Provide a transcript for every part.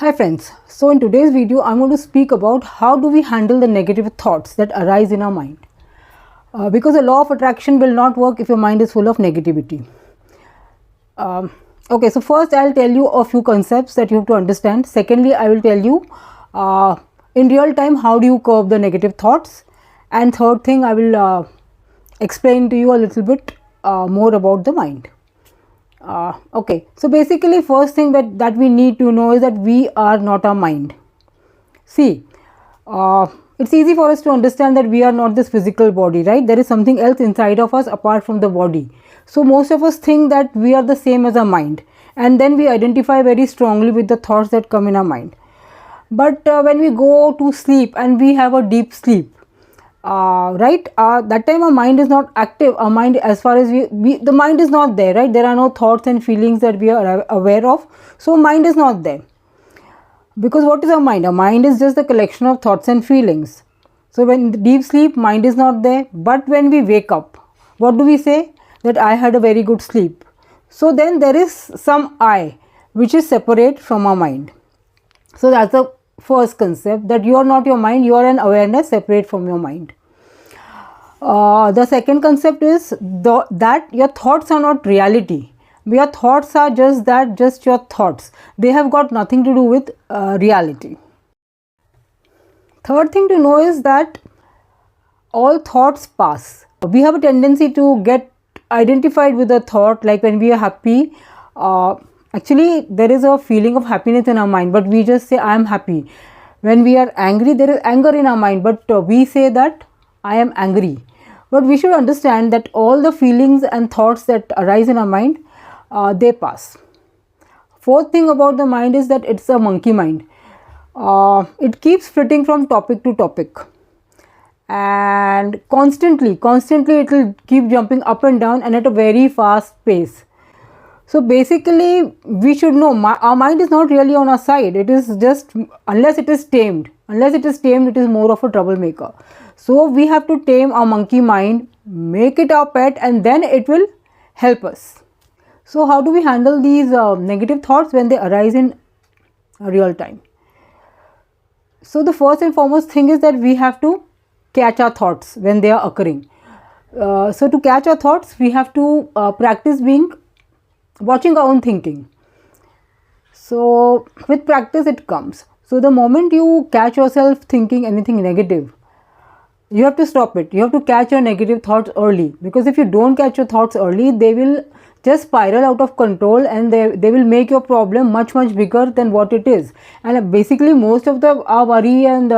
Hi friends, so in today's video I'm going to speak about how do we handle the negative thoughts that arise in our mind. Because the law of attraction will not work if your mind is full of negativity. Okay, so first I'll tell you a few concepts that you have to understand. Secondly, I will tell you in real time how do you curb the negative thoughts. And third thing, I will explain to you a little bit more about the mind. Okay, so basically first thing that we need to know is that we are not our mind. See, it's easy for us to understand that we are not this physical body, right? There is something else inside of us apart from the body. So most of us think that we are the same as our mind, and then we identify very strongly with the thoughts that come in our mind. But when we go to sleep and we have a deep sleep, that time our mind is not active. Our mind, as far as the mind is not there, right? There are no thoughts and feelings that we are aware of, so mind is not there. Because what is our mind? Our mind is just the collection of thoughts and feelings. So when the deep sleep, mind is not there. But when we wake up, what do we say? That I had a very good sleep. So then there is some I which is separate from our mind. So that's the first concept, that you are not your mind, you are an awareness separate from your mind. The second concept is that your thoughts are not reality. Your thoughts are just your thoughts. They have got nothing to do with reality. Third thing to know is that all thoughts pass. We have a tendency to get identified with a thought, like when we are happy. Actually, there is a feeling of happiness in our mind, but we just say I am happy. When we are angry, there is anger in our mind, but we say that I am angry. But we should understand that all the feelings and thoughts that arise in our mind, they pass. Fourth thing about the mind is that it's a monkey mind. It keeps flitting from topic to topic, and constantly it will keep jumping up and down and at a very fast pace. So basically we should know our mind is not really on our side. It is just, unless it is tamed, it is more of a troublemaker. So we have to tame our monkey mind, make it our pet, and then it will help us. So how do we handle these negative thoughts when they arise in real time? So the first and foremost thing is that we have to catch our thoughts when they are occurring. So to catch our thoughts, we have to practice watching our own thinking. So with practice it comes. So the moment you catch yourself thinking anything negative, you have to stop it. You have to catch your negative thoughts early, because if you don't catch your thoughts early, they will just spiral out of control, and they will make your problem much bigger than what it is. And basically most of our worry and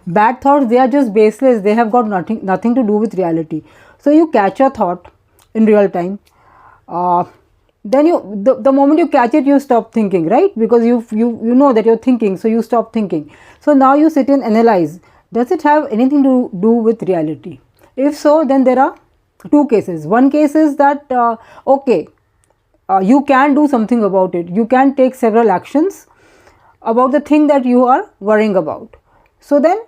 bad thoughts, they are just baseless. They have got nothing to do with reality. So you catch your thought in real time. Then the moment you catch it, you stop thinking, right? Because you know that you're thinking, so you stop thinking. So now you sit and analyze, does it have anything to do with reality? If so, then there are two cases. One case is that you can do something about it. You can take several actions about the thing that you are worrying about. So then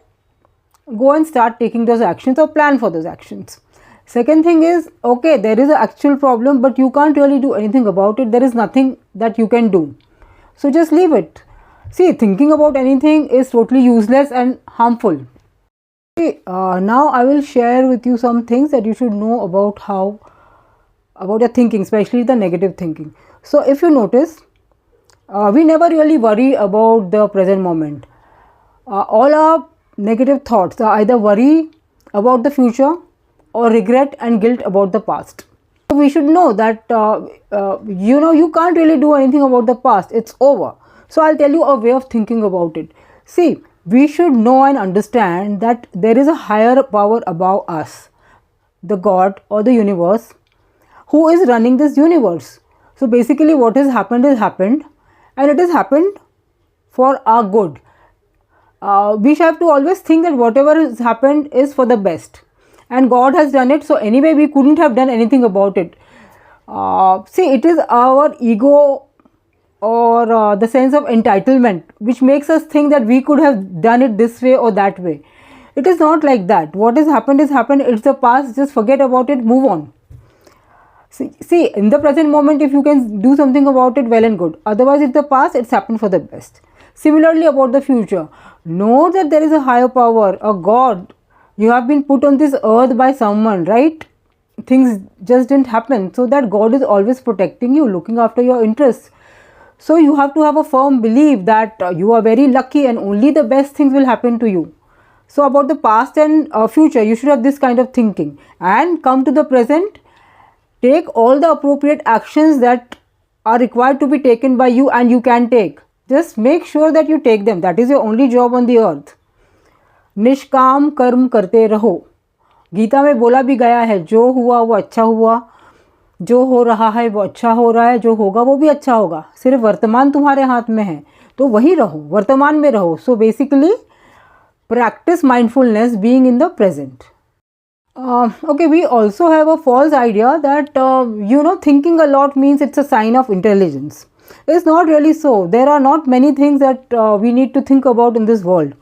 go and start taking those actions, or plan for those actions. Second thing is, there is an actual problem, but you can't really do anything about it. There is nothing that you can do. So just leave it. See, thinking about anything is totally useless and harmful. Okay, now I will share with you some things that you should know about your thinking, especially the negative thinking. So if you notice, we never really worry about the present moment. All our negative thoughts are either worry about the future or regret and guilt about the past. So we should know that you can't really do anything about the past. It's over. So I'll tell you a way of thinking about it. See, we should know and understand that there is a higher power above us, the God or the universe, who is running this universe. So basically what has happened, and it has happened for our good. We have to always think that whatever has happened is for the best, and God has done it. So anyway, we couldn't have done anything about it. See, it is our ego or the sense of entitlement which makes us think that we could have done it this way or that way. It is not like that. What has happened is happened. It's the past. Just forget about it. Move on. See, in the present moment, if you can do something about it, well and good. Otherwise, it's the past. It's happened for the best. Similarly, about the future, know that there is a higher power, a God. You have been put on this earth by someone, right? Things just didn't happen. So that God is always protecting you, looking after your interests. So you have to have a firm belief that you are very lucky and only the best things will happen to you. So about the past and future, you should have this kind of thinking, and come to the present. Take all the appropriate actions that are required to be taken by you and you can take. Just make sure that you take them. That is your only job on the earth. निष्काम कर्म करते रहो. गीता में बोला भी गया है, जो हुआ वो अच्छा हुआ, जो हो रहा है वो अच्छा हो रहा है, जो होगा वो भी अच्छा होगा. सिर्फ वर्तमान तुम्हारे हाथ में है, तो वही रहो, वर्तमान में रहो. So basically practice mindfulness, being in the present. Okay, we also have a false idea that thinking a lot means it's a sign of intelligence. It's not really so. There are not many things that we need to think about in this world.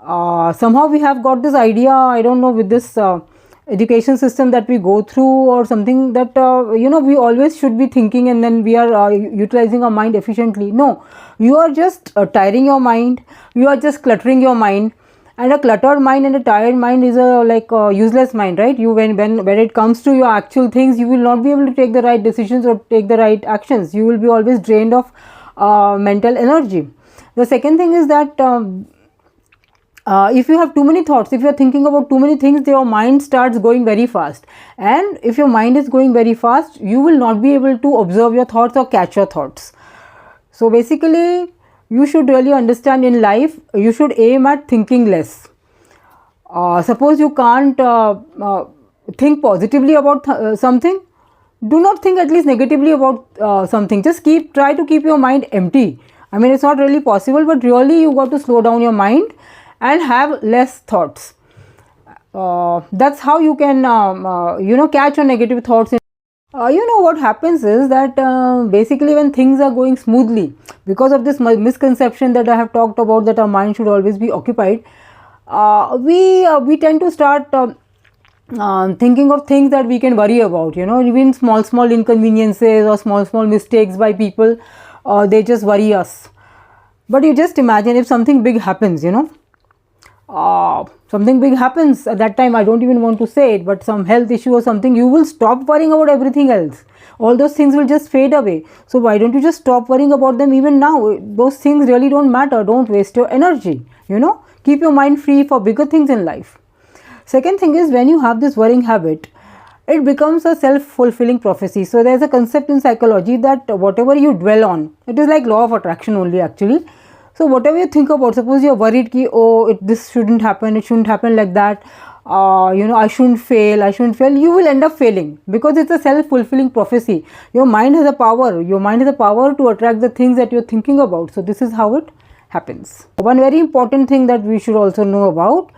Somehow we have got this idea, I don't know, with this education system that we go through or something, that we always should be thinking and then we are utilizing our mind efficiently. No, you are just tiring your mind, you are just cluttering your mind. And a cluttered mind and a tired mind is a useless mind, right? You when it comes to your actual things, you will not be able to take the right decisions or take the right actions. You will be always drained of mental energy. The second thing is that if you have too many thoughts, if you are thinking about too many things, your mind starts going very fast. And if your mind is going very fast, you will not be able to observe your thoughts or catch your thoughts. So basically, you should really understand in life, you should aim at thinking less. Suppose you can't think positively about something, do not think at least negatively about something. Just try to keep your mind empty. I mean, it's not really possible, but really you got to slow down your mind and have less thoughts. That's how you can catch your negative thoughts. What happens is that basically when things are going smoothly, because of this misconception that I have talked about, that our mind should always be occupied, we tend to start thinking of things that we can worry about. Even small inconveniences or small mistakes by people, they just worry us. But you just imagine if something big happens, something big happens at that time, I don't even want to say it, but some health issue or something, you will stop worrying about everything else. All those things will just fade away. So why don't you just stop worrying about them even now? Those things really don't matter. Don't waste your energy. Keep your mind free for bigger things in life. Second thing is, when you have this worrying habit, it becomes a self-fulfilling prophecy. So there's a concept in psychology that whatever you dwell on, it is like law of attraction only actually. So whatever you think about, suppose you're worried ki, this shouldn't happen, it shouldn't happen like that, I shouldn't fail, you will end up failing, because it's a self-fulfilling prophecy. Your mind has a power to attract the things that you're thinking about. So this is how it happens. One very important thing that we should also know about,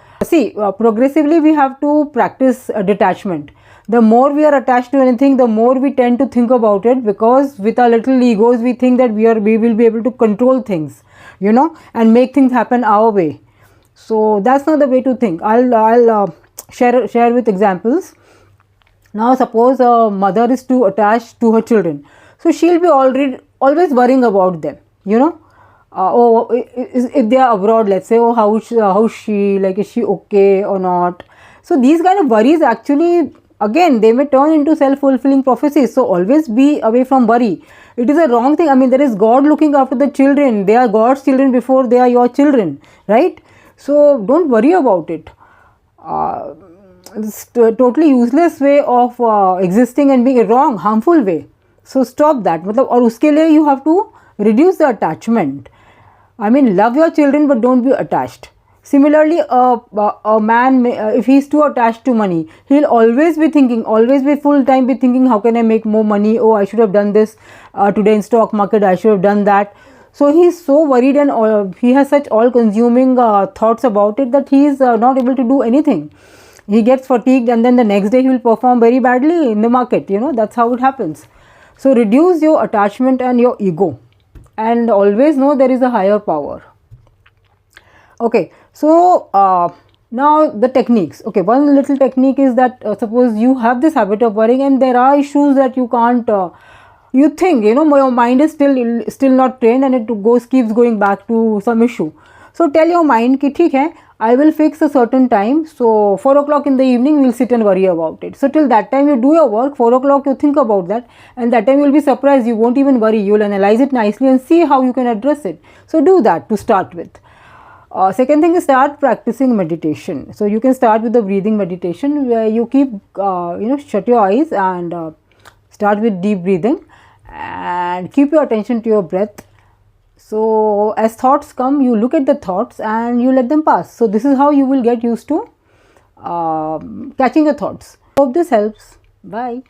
progressively we have to practice detachment. The more we are attached to anything, the more we tend to think about it, because with our little egos we think that we will be able to control things, and make things happen our way. So that's not the way to think. I'll share with examples. Now suppose a mother is too attached to her children, so she'll be always worrying about them. If they are abroad, let's say, how's she, like, is she okay or not? So these kind of worries actually, again, they may turn into self-fulfilling prophecies. So always be away from worry. It is a wrong thing. I mean, there is God looking after the children. They are God's children before they are your children, right? So don't worry about it. It's a totally useless way of existing and being a wrong, harmful way. So stop that. और उसके लिए you have to reduce the attachment. I mean, love your children but don't be attached. Similarly, a man, if he is too attached to money, he will always be full time be thinking, how can I make more money? Oh, I should have done this today in stock market, I should have done that. So he is so worried and he has such all-consuming thoughts about it that he is not able to do anything. He gets fatigued and then the next day he will perform very badly in the market. That's how it happens. So reduce your attachment and your ego, and always know there is a higher power. Okay, so now the techniques. Okay, one little technique is that suppose you have this habit of worrying and there are issues that you can't you think, you know, your mind is still not trained and it keeps going back to some issue. So tell your mind ki theek hai, I will fix a certain time, so 4 o'clock in the evening we'll sit and worry about it. So till that time you do your work, 4 o'clock you think about that, and that time you'll be surprised, you won't even worry, you'll analyze it nicely and see how you can address it. So do that to start with. Second thing is start practicing meditation. So you can start with the breathing meditation where you keep shut your eyes and start with deep breathing and keep your attention to your breath. So as thoughts come, you look at the thoughts and you let them pass. So this is how you will get used to catching your thoughts. Hope this helps. Bye.